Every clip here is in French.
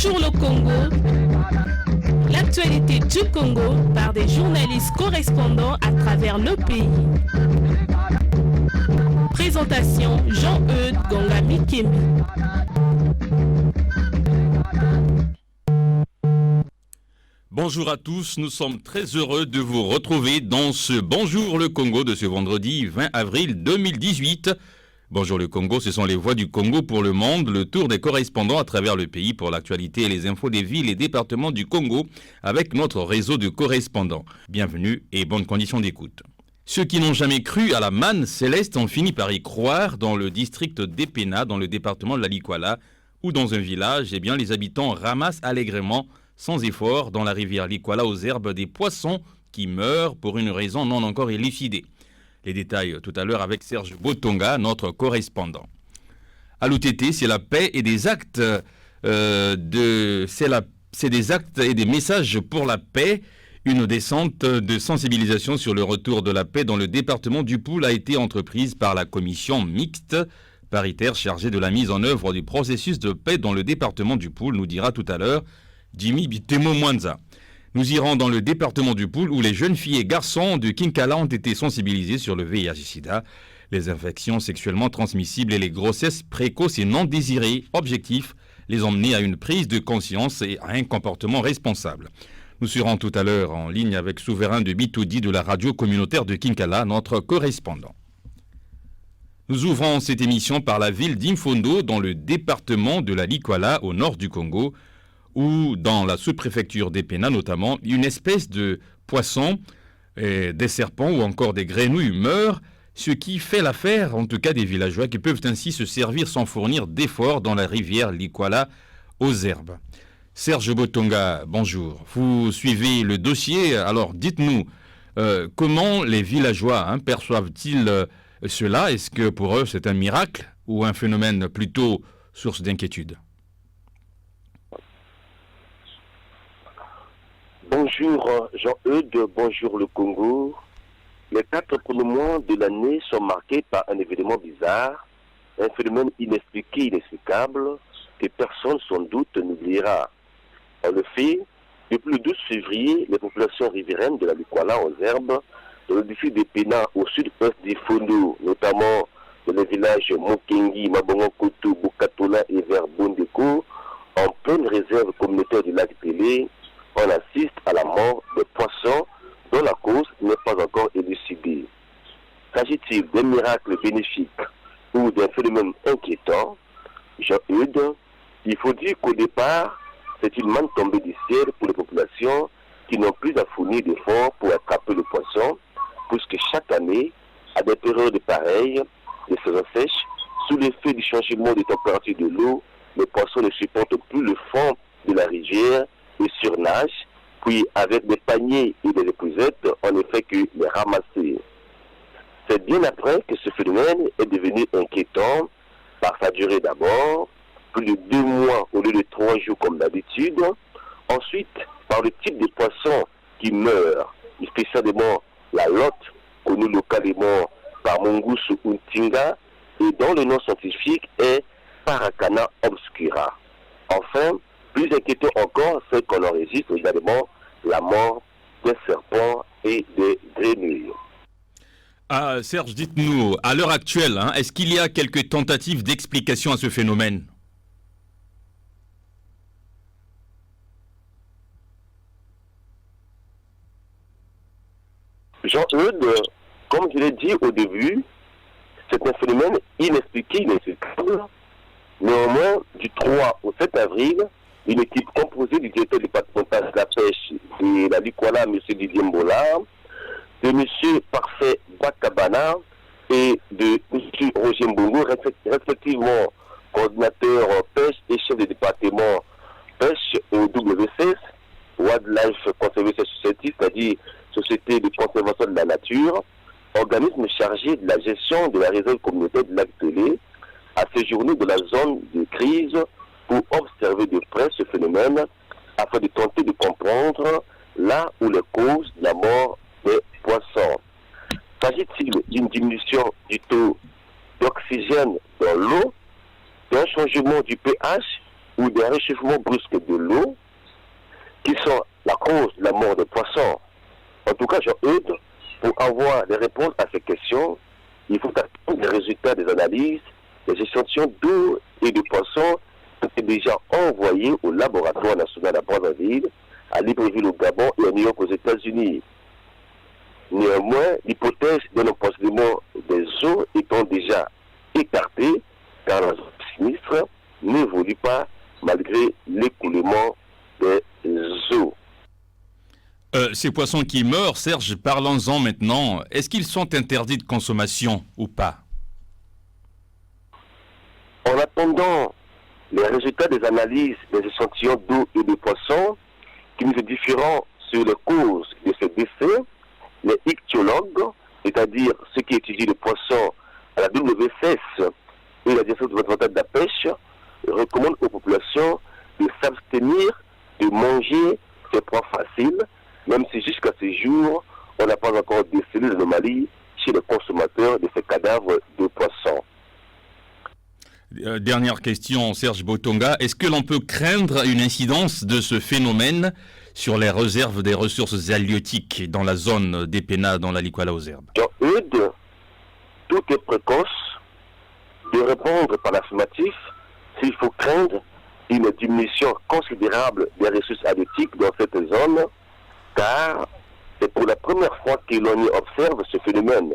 Bonjour le Congo. L'actualité du Congo par des journalistes correspondants à travers le pays. Présentation Jean-Eudes Gonga-Mikemi. Bonjour à tous, nous sommes très heureux de vous retrouver dans ce Bonjour le Congo de ce vendredi 20 avril 2018. Bonjour le Congo, ce sont les voix du Congo pour le monde, le tour des correspondants à travers le pays pour l'actualité et les infos des villes et départements du Congo avec notre réseau de correspondants. Bienvenue et bonnes conditions d'écoute. Ceux qui n'ont jamais cru à la manne céleste ont fini par y croire dans le district d'Epena, dans le département de la Likwala, ou dans un village, eh bien les habitants ramassent allègrement, sans effort, dans la rivière Likwala aux herbes des poissons qui meurent pour une raison non encore élucidée. Les détails tout à l'heure avec Serge Botonga, notre correspondant. À l'OTT, c'est la paix et des actes c'est des actes et des messages pour la paix. Une descente de sensibilisation sur le retour de la paix dans le département du Poul a été entreprise par la commission mixte paritaire chargée de la mise en œuvre du processus de paix dans le département du Poul, nous dira tout à l'heure Jimmy Bitemo Mwanza. Nous irons dans le département du Poul où les jeunes filles et garçons de Kinkala ont été sensibilisés sur le VIH-Sida, les infections sexuellement transmissibles et les grossesses précoces et non désirées. Objectif, les emmener à une prise de conscience et à un comportement responsable. Nous serons tout à l'heure en ligne avec Souverain de Bitoudi de la radio communautaire de Kinkala, notre correspondant. Nous ouvrons cette émission par la ville d'Imfondo dans le département de la Likwala au nord du Congo, où dans la sous-préfecture d'Epena notamment, une espèce de poisson, des serpents ou encore des grenouilles meurent, ce qui fait l'affaire en tout cas des villageois qui peuvent ainsi se servir sans fournir d'efforts dans la rivière Likwala aux herbes. Serge Botonga, bonjour. Vous suivez le dossier, alors dites-nous comment les villageois perçoivent-ils cela? Est-ce que pour eux c'est un miracle ou un phénomène plutôt source d'inquiétude? Bonjour Jean-Eudes, bonjour le Congo. Les 4 premiers mois de l'année sont marqués par un événement bizarre, un phénomène inexpliqué, inexplicable, que personne sans doute n'oubliera. En effet, depuis le 12 février, les populations riveraines de la Likwala aux herbes, dans le district d'Epena au sud-ouest d'Imfondo, notamment dans les villages Mokengi, Mabongo-Koto, Bukatola et vers Bondeko, en pleine réserve communautaire du lac Télé, on assiste à la mort des poissons dont la cause n'est pas encore élucidée. S'agit-il d'un miracle bénéfique ou d'un phénomène inquiétant? Jean-Eudes, il faut dire qu'au départ, c'est une manne tombée du ciel pour les populations qui n'ont plus à fournir d'efforts pour attraper le poisson, puisque chaque année, à des périodes pareilles, les saisons sèches, sous l'effet du changement de température de l'eau, les poissons ne supportent plus le fond de la rivière et surnagent, puis avec des paniers et des épousettes, on ne fait que les ramasser. C'est bien après que ce phénomène est devenu inquiétant par sa durée d'abord, plus de 2 mois au lieu de 3 jours comme d'habitude. Ensuite, par le type de poisson qui meurt, spécialement la lotte, connue localement par Mongousou Untinga, et dont le nom scientifique est Paracana obscura. Enfin, plus inquiétant encore, c'est qu'on enregistre également la mort des serpents et des grenouilles. Serge, dites-nous, à l'heure actuelle, est-ce qu'il y a quelques tentatives d'explication à ce phénomène? Jean-Eudes, comme je l'ai dit au début, c'est un phénomène inexpliqué, inexplicable. Néanmoins, du 3 au 7 avril, une équipe composée du directeur départemental de la pêche de la Likwala, M. Didier Mbola, de M. Parfait Bakabana et de M. Roger Mbongo, respectivement coordinateur pêche et chef de département pêche au WCS, Wildlife Conservation Society, c'est-à-dire Société de conservation de la nature, organisme chargé de la gestion de la réserve communautaire de lac Télé, a séjourné dans la zone de crise pour observer de près ce phénomène afin de tenter de comprendre là où les causes de la mort des poissons. S'agit-il d'une diminution du taux d'oxygène dans l'eau, d'un changement du pH ou des réchauffements brusques de l'eau qui sont la cause de la mort des poissons. En tout cas, Jean-Eudes, pour avoir des réponses à ces questions, il faut attendre les résultats des analyses, des échantillons d'eau et de poissons qui sont déjà envoyés au laboratoire national à Brazzaville, à Libreville au Gabon et à New York aux États-Unis. Néanmoins, l'hypothèse d'un empoisonnement des eaux étant déjà écartée, car la zone sinistre n'évolue pas malgré l'écoulement des eaux. Ces poissons qui meurent, Serge, parlons-en maintenant. Est-ce qu'ils sont interdits de consommation ou pas? En attendant les résultats des analyses des échantillons d'eau et de poissons, qui nous différents sur les causes de ces décès, les ichtyologues, c'est-à-dire ceux qui étudient les poissons à la WCS et la direction départementale de la pêche, recommandent aux populations de s'abstenir de manger ces proies faciles, même si jusqu'à ce jour, on n'a pas encore décelé l'anomalie chez les consommateurs de ces cadavres de poissons. Dernière question, Serge Botonga. Est-ce que l'on peut craindre une incidence de ce phénomène sur les réserves des ressources halieutiques dans la zone d'Epena, dans la Likwala aux herbes? Jean-Eudes, tout est précoce de répondre par l'affirmatif s'il faut craindre une diminution considérable des ressources halieutiques dans cette zone, car c'est pour la première fois que l'on y observe ce phénomène.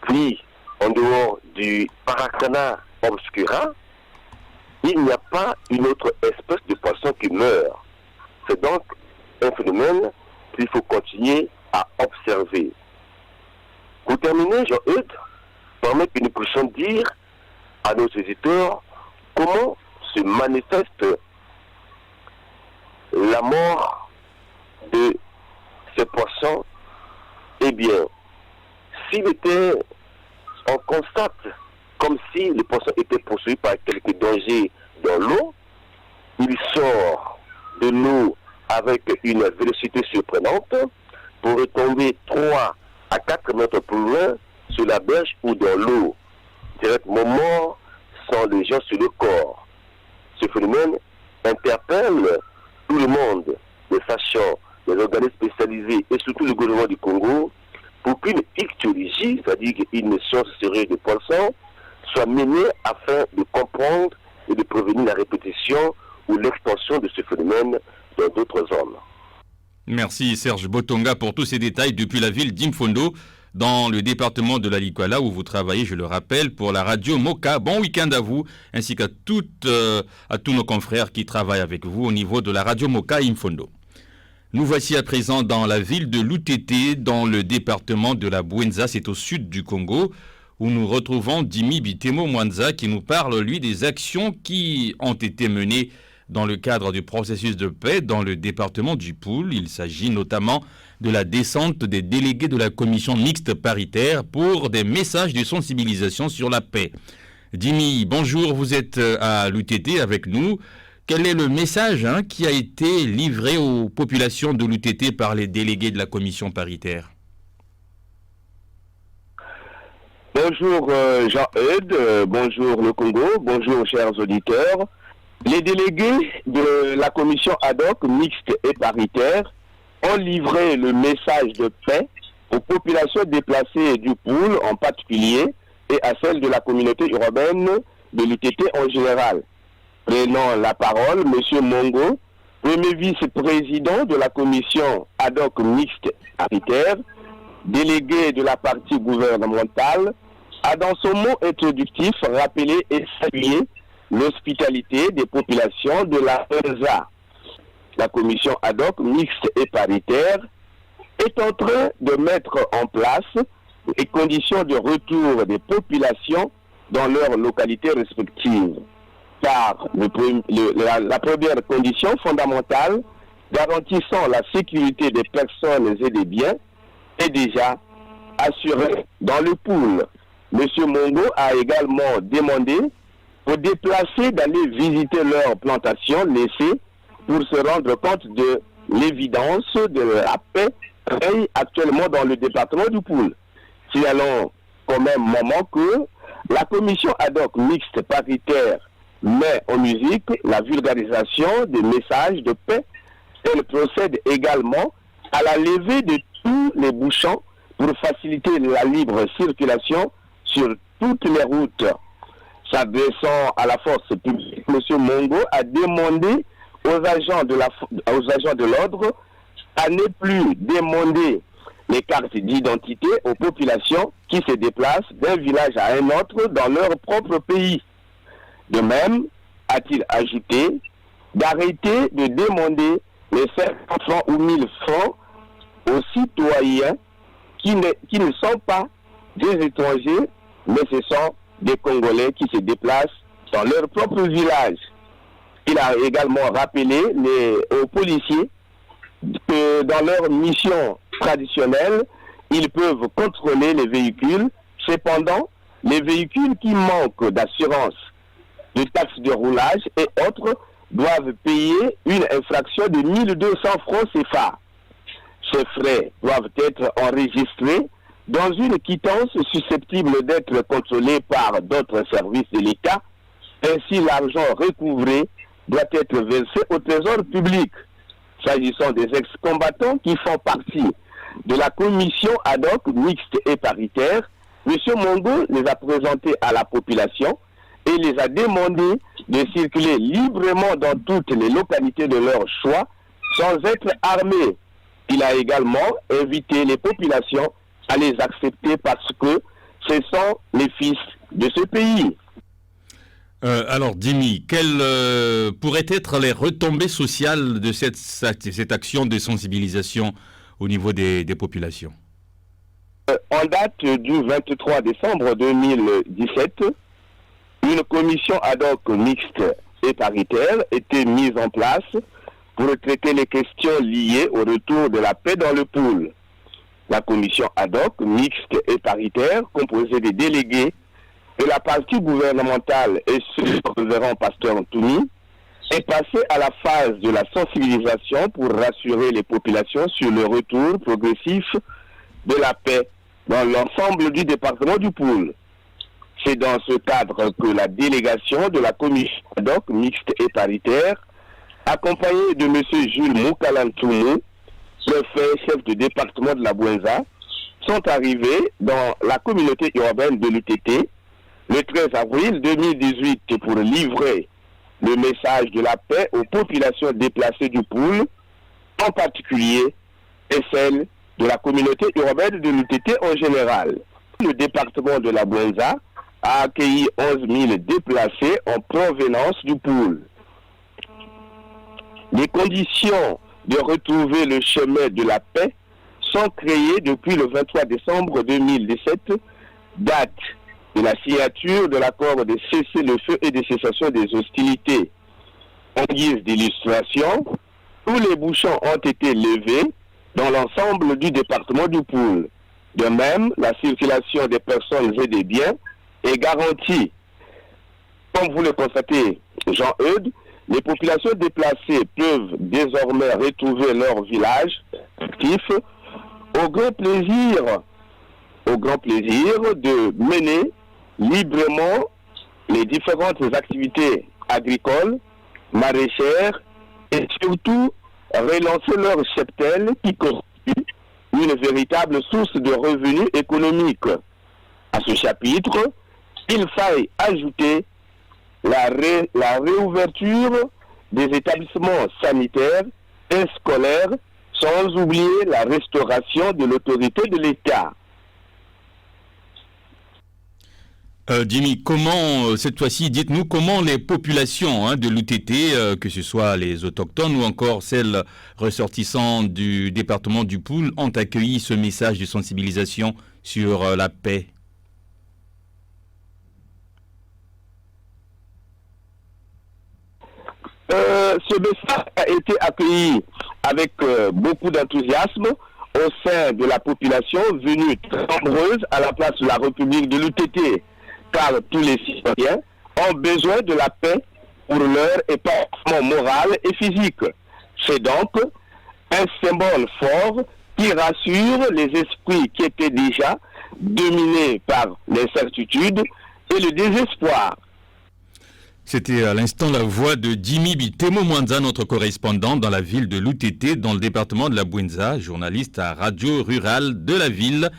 Puis, en dehors du Paracana obscura, il n'y a pas une autre espèce de poisson qui meurt. C'est donc un phénomène qu'il faut continuer à observer. Pour terminer, Jean-Eudes, permet que nous puissions dire à nos éditeurs comment se manifeste la mort de ces poissons. Eh bien, s'il était, on constate comme si le poisson était poursuivi par quelques dangers dans l'eau, il sort de l'eau avec une vélocité surprenante pour retomber 3 à 4 mètres plus loin sur la berge ou dans l'eau, directement mort sans lésions sur le corps. Ce phénomène interpelle tout le monde, les sachants, les organismes spécialisés et surtout le gouvernement du Congo pour qu'une ichtyologie, c'est-à-dire une science sérieuse de poissons, soit menée afin de comprendre et de prévenir la répétition ou l'extension de ce phénomène dans d'autres zones. Merci Serge Botonga pour tous ces détails depuis la ville d'Imfondo, dans le département de la Likwala où vous travaillez, je le rappelle, pour la radio Moka. Bon week-end à vous, ainsi qu'à tous nos confrères qui travaillent avec vous au niveau de la radio Moka Imfondo. Nous voici à présent dans la ville de Lutete, dans le département de la Bouenza, c'est au sud du Congo, où nous retrouvons Dimi Bitemo Mwanza qui nous parle, lui, des actions qui ont été menées dans le cadre du processus de paix dans le département du Poul. Il s'agit notamment de la descente des délégués de la commission mixte paritaire pour des messages de sensibilisation sur la paix. Dimi, bonjour, vous êtes à l'UTT avec nous. Quel est le message qui a été livré aux populations de l'UTT par les délégués de la commission paritaire? Bonjour Jean-Eudes, bonjour le Congo, bonjour chers auditeurs. Les délégués de la commission ad hoc mixte et paritaire ont livré le message de paix aux populations déplacées du Poul en particulier et à celles de la communauté urbaine de l'UTT en général. Prenant la parole, M. Mongo, premier vice-président de la commission ad hoc mixte paritaire, délégué de la partie gouvernementale, a dans son mot introductif rappelé et salué l'hospitalité des populations de la ENSA. La commission ad hoc mixte et paritaire est en train de mettre en place les conditions de retour des populations dans leurs localités respectives. Car la première condition fondamentale garantissant la sécurité des personnes et des biens est déjà assurée dans le Poul. M. Mongo a également demandé aux déplacés d'aller visiter leurs plantations laissées pour se rendre compte de l'évidence de la paix règne actuellement dans le département du Poul. Signalons quand même moment que la commission ad hoc mixte paritaire met en musique la vulgarisation des messages de paix. Elle procède également à la levée de tous les bouchons pour faciliter la libre circulation sur toutes les routes. S'adressant à la force publique, M. Mongo a demandé aux agents de l'ordre à ne plus demander les cartes d'identité aux populations qui se déplacent d'un village à un autre dans leur propre pays. De même, a-t-il ajouté, d'arrêter de demander les 500 francs ou 1000 francs aux citoyens qui ne sont pas des étrangers, mais ce sont des Congolais qui se déplacent dans leur propre village. Il a également rappelé aux policiers que dans leur mission traditionnelle, ils peuvent contrôler les véhicules. Cependant, les véhicules qui manquent d'assurance, de taxes de roulage et autres doivent payer une infraction de 1200 francs CFA. Ces frais doivent être enregistrés dans une quittance susceptible d'être contrôlée par d'autres services de l'État. Ainsi, l'argent recouvré doit être versé au trésor public. S'agissant des ex-combattants qui font partie de la commission ad hoc mixte et paritaire, M. Mongo les a présentés à la population et les a demandé de circuler librement dans toutes les localités de leur choix sans être armés. Il a également invité les populations à les accepter parce que ce sont les fils de ce pays. Alors, Dimi, quelles pourraient être les retombées sociales de cette action de sensibilisation au niveau des populations? En date du 23 décembre 2017, une commission ad hoc mixte et paritaire était mise en place pour traiter les questions liées au retour de la paix dans le pool. La commission ad hoc mixte et paritaire, composée des délégués de la partie gouvernementale et ce révérend pasteur Antouni, est passée à la phase de la sensibilisation pour rassurer les populations sur le retour progressif de la paix dans l'ensemble du département du Poul. C'est dans ce cadre que la délégation de la commission ad hoc mixte et paritaire, accompagnée de M. Jules Moukalantoumou, préfet chef de département de la Bouenza, sont arrivés dans la communauté urbaine de l'UTT le 13 avril 2018 pour livrer le message de la paix aux populations déplacées du Poul, en particulier et celles de la communauté urbaine de l'UTT en général. Le département de la Bouenza a accueilli 11 000 déplacés en provenance du Poul. Les conditions de retrouver le chemin de la paix sont créées depuis le 23 décembre 2017, date de la signature de l'accord de cessez-le-feu et de cessation des hostilités. En guise d'illustration, tous les bouchons ont été levés dans l'ensemble du département du Poul. De même, la circulation des personnes et des biens est garantie. Comme vous le constatez, Jean-Eudes, les populations déplacées peuvent désormais retrouver leur village actif au grand plaisir de mener librement les différentes activités agricoles, maraîchères et surtout relancer leur cheptel qui constitue une véritable source de revenus économiques. À ce chapitre, il faille ajouter la réouverture des établissements sanitaires et scolaires, sans oublier la restauration de l'autorité de l'État. Jimmy, comment, cette fois-ci, dites-nous comment les populations de l'UTT, que ce soit les autochtones ou encore celles ressortissant du département du Poul, ont accueilli ce message de sensibilisation sur la paix? Ce message a été accueilli avec beaucoup d'enthousiasme au sein de la population venue très nombreuse à la place de la République de l'UTT, car tous les citoyens ont besoin de la paix pour leur épanouissement moral et physique. C'est donc un symbole fort qui rassure les esprits qui étaient déjà dominés par l'incertitude et le désespoir. C'était à l'instant la voix de Jimmy Bitemo Mwanza, notre correspondant dans la ville de Loutete, dans le département de la Bouenza, journaliste à Radio Rurale de la ville.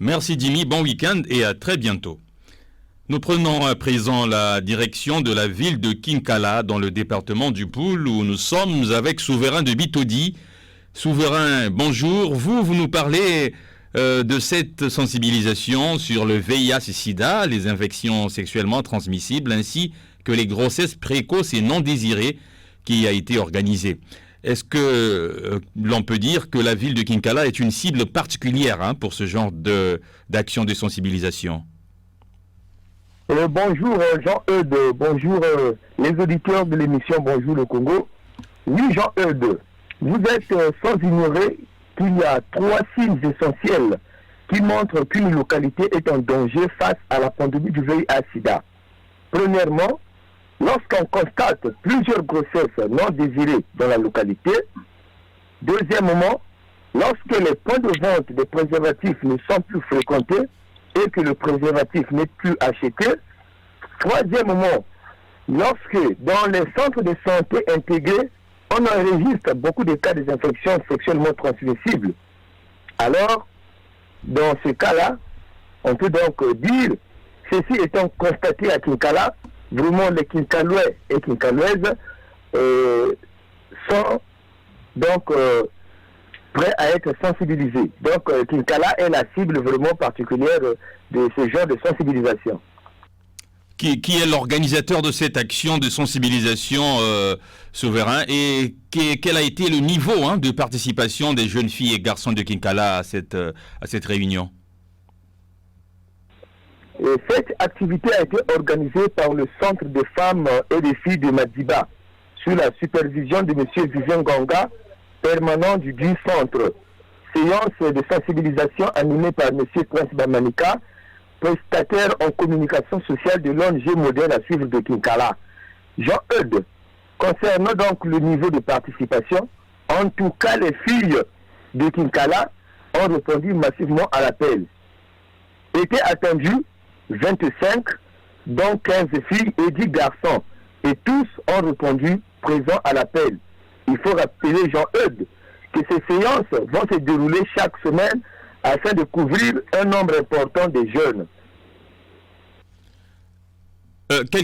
Merci Jimmy, bon week-end et à très bientôt. Nous prenons à présent la direction de la ville de Kinkala, dans le département du Poul, où nous sommes avec Souverain de Bitodi. Souverain, bonjour. Vous nous parlez de cette sensibilisation sur le VIH-Sida, les infections sexuellement transmissibles, ainsi que les grossesses précoces et non désirées qui a été organisée. Est-ce que l'on peut dire que la ville de Kinkala est une cible particulière pour ce genre d'action de sensibilisation? Bonjour Jean-Eudes, bonjour les auditeurs de l'émission Bonjour le Congo. Oui Jean-Eudes, vous êtes sans ignorer qu'il y a 3 signes essentiels qui montrent qu'une localité est en danger face à la pandémie du VIH-Sida. Premièrement, lorsqu'on constate plusieurs grossesses non désirées dans la localité. Deuxièmement, lorsque les points de vente des préservatifs ne sont plus fréquentés et que le préservatif n'est plus acheté. Troisièmement, lorsque dans les centres de santé intégrés, on enregistre beaucoup de cas d'infections sexuellement transmissibles. Alors, dans ce cas-là, on peut donc dire, ceci étant constaté à Kinkala, vraiment les Kinkalois et Kinkalouaises sont donc prêts à être sensibilisés. Donc Kinkala est la cible vraiment particulière de ce genre de sensibilisation. Qui est l'organisateur de cette action de sensibilisation, Souverain, et quel a été le niveau de participation des jeunes filles et garçons de Kinkala à cette réunion? Cette activité a été organisée par le Centre des femmes et des filles de Madiba, sous la supervision de M. Vivien Ganga, permanent du centre. Séance de sensibilisation animée par M. Prince Bamanika, prestataire en communication sociale de l'ONG modèle à suivre de Kinkala. Jean-Eudes, concernant donc le niveau de participation, en tout cas les filles de Kinkala ont répondu massivement à l'appel. Était attendu 25, dont 15 filles et 10 garçons, et tous ont répondu présents à l'appel. Il faut rappeler, Jean-Eudes, que ces séances vont se dérouler chaque semaine afin de couvrir un nombre important de jeunes.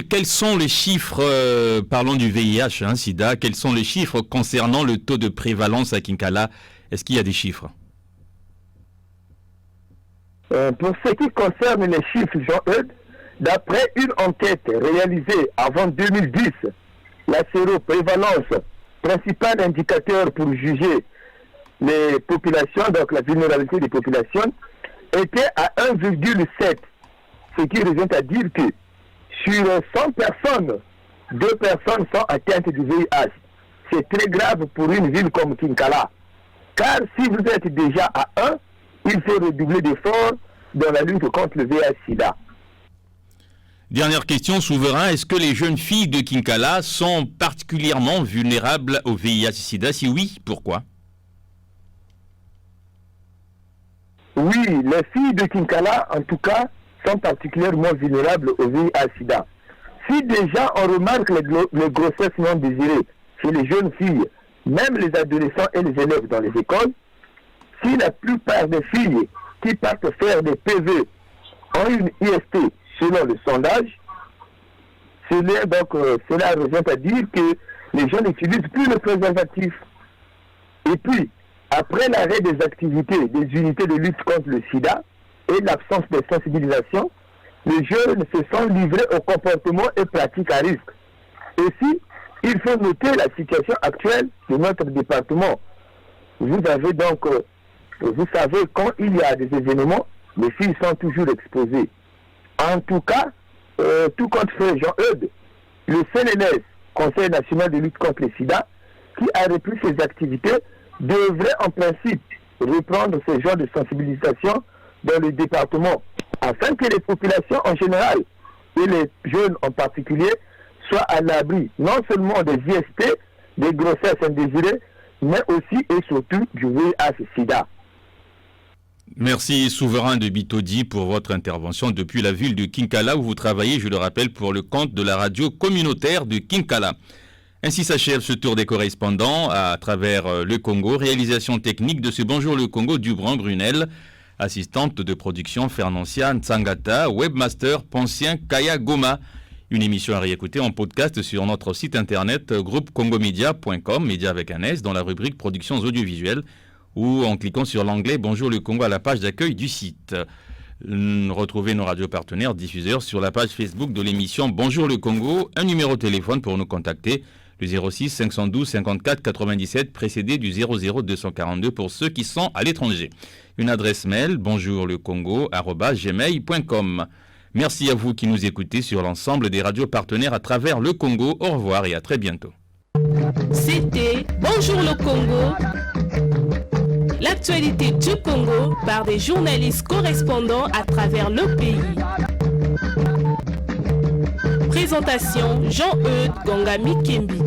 Quels sont les chiffres, parlons du VIH, SIDA, quels sont les chiffres concernant le taux de prévalence à Kinkala? Est-ce qu'il y a des chiffres? Pour ce qui concerne les chiffres, Jean-Eudes, d'après une enquête réalisée avant 2010, la séroprévalence, principal indicateur pour juger les populations, donc la vulnérabilité des populations, était à 1,7, ce qui revient à dire que sur 100 personnes, 2 personnes sont atteintes du VIH. C'est très grave pour une ville comme Kinkala. Car si vous êtes déjà à 1, il faut redoubler d'efforts dans la lutte contre le VIH-Sida. Dernière question, Souverain, est-ce que les jeunes filles de Kinkala sont particulièrement vulnérables au VIH-Sida? Si oui, pourquoi? Oui, les filles de Kinkala, en tout cas, sont particulièrement vulnérables au VIH-Sida. Si déjà on remarque les grossesses non désirées chez les jeunes filles, même les adolescents et les élèves dans les écoles, si la plupart des filles qui partent faire des PV ont une IST selon le sondage, cela revient à dire que les gens n'utilisent plus le préservatif. Et puis, après l'arrêt des activités des unités de lutte contre le sida et l'absence de sensibilisation, les jeunes se sont livrés au comportement et pratiques à risque. Aussi, il faut noter la situation actuelle de notre département. Vous savez, quand il y a des événements, les filles sont toujours exposées. En tout cas, tout compte fait, Jean-Eudes, le CNLS, Conseil national de lutte contre le sida, qui a repris ses activités, devrait en principe reprendre ce genre de sensibilisation dans le département, afin que les populations en général et les jeunes en particulier soient à l'abri non seulement des IST, des grossesses indésirées, mais aussi et surtout du VIH-Sida. Merci Souverain de Bitodi pour votre intervention depuis la ville de Kinkala où vous travaillez, je le rappelle, pour le compte de la radio communautaire de Kinkala. Ainsi s'achève ce tour des correspondants à travers le Congo. Réalisation technique de ce Bonjour le Congo Dubran Brunel. Assistante de production Fernancia Ntsangata. Webmaster Poncien Kaya Goma. Une émission à réécouter en podcast sur notre site internet groupecongomedia.com, média avec un S, dans la rubrique productions audiovisuelles, ou en cliquant sur l'onglet Bonjour le Congo à la page d'accueil du site. Retrouvez nos radios partenaires diffuseurs sur la page Facebook de l'émission Bonjour le Congo, un numéro de téléphone pour nous contacter, le 06 512 54 97 précédé du 00 242 pour ceux qui sont à l'étranger. Une adresse mail bonjourlecongo@gmail.com. Merci à vous qui nous écoutez sur l'ensemble des radios partenaires à travers le Congo. Au revoir et à très bientôt. C'était Bonjour le Congo. L'actualité du Congo par des journalistes correspondants à travers le pays. Présentation Jean-Eudes Gongami Kembi.